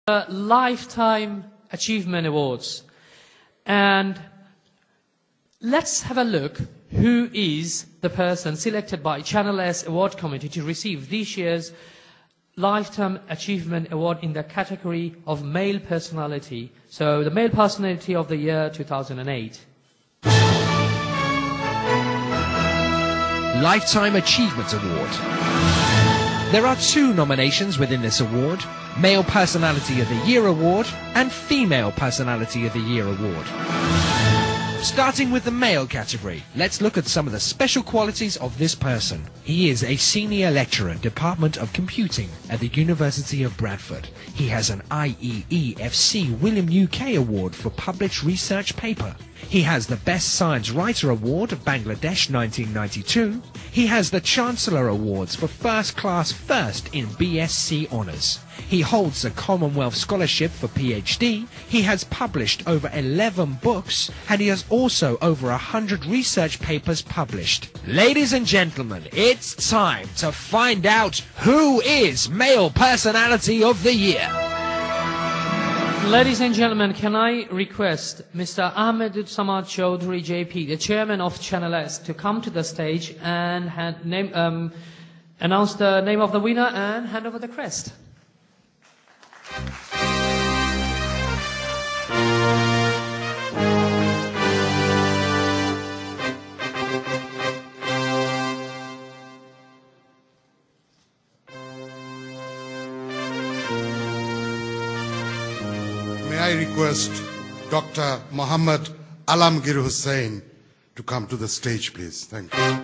Lifetime Achievement Awards. And let's have a look who is the person selected by Channel S Award Committee to receive this year's Lifetime Achievement Award in the category of Male Personality. So the Male Personality of the Year 2008. Lifetime Achievement Award. There are 2 nominations within this award: Male Personality of the Year Award and Female Personality of the Year Award. Starting with the male category, let's look at some of the special qualities of this person. He is a senior lecturer, Department of Computing at the University of Bradford. He has an IEEFC William UK Award for published research paper. He has the Best Science Writer Award of Bangladesh 1992. He has the Chancellor Awards for First Class First in BSc Honours. He holds a Commonwealth Scholarship for PhD. He has published over 11 books, and he has also over 100 research papers published. Ladies and gentlemen, it's time to find out who is Male Personality of the Year. Ladies and gentlemen, can I request Mr. Ahmedud Samad Chaudhry JP, the chairman of Channel S, to come to the stage and announce the name of the winner and hand over the crest. May I request Dr. Muhammad Alamgir Hussain to come to the stage, please. Thank you.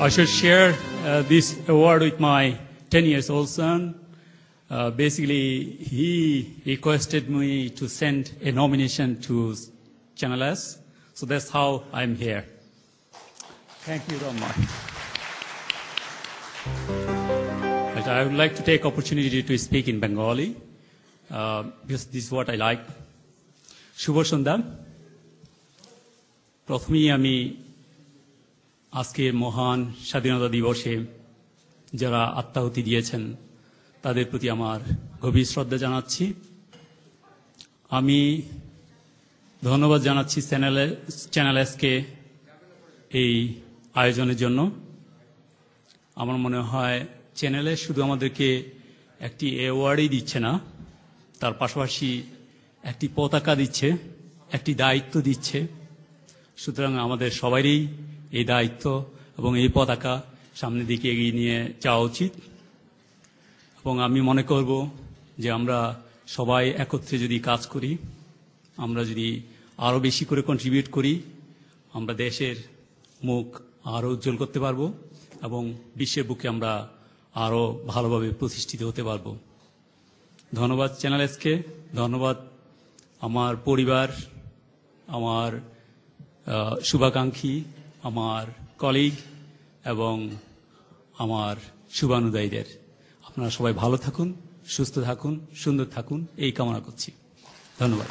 I should share this award with my 10-year-old son. Basically, he requested me to send a nomination to Channel S, so that's how I'm here. Thank you very much. But I would like to take opportunity to speak in Bengali, because this is what I like. শুভ সন্ধ্যা। প্রথমেই আমি আজকের মহান স্বাধীনতা দিবসে যারা আত্মাহুতি দিয়েছেন তাদের প্রতি আমার গভীর শ্রদ্ধা জানাচ্ছি। আমি ধন্যবাদ জানাচ্ছি চ্যানেল এসকে এই আয়োজনের জন্য। আমার মনে হয় চ্যানেলে শুধু আমাদেরকে একটি অ্যাওয়ার্ডই দিচ্ছে না, তার পাশাপাশি একটি পতাকা দিচ্ছে, একটি দায়িত্ব দিচ্ছে। সুতরাং আমাদের সবারই এই দায়িত্ব এবং এই পতাকা সামনের দিকে এগিয়ে নিয়ে যাওয়া উচিত। এবং আমি মনে করব যে আমরা সবাই একত্রে যদি কাজ করি, আমরা যদি আরও বেশি করে কন্ট্রিবিউট করি, আমরা দেশের মুখ আরও উজ্জ্বল করতে পারবো এবং বিশ্বের বুকে আমরা আরও ভালোভাবে প্রতিষ্ঠিত হতে পারবো। ধন্যবাদ চ্যানেল এসকে, ধন্যবাদ আমার পরিবার, আমার শুভাকাঙ্ক্ষী, আমার কলিগ এবং আমার শুভানুযায়ীদের। আপনারা সবাই ভালো থাকুন, সুস্থ থাকুন, সুন্দর থাকুন, এই কামনা করছি। ধন্যবাদ।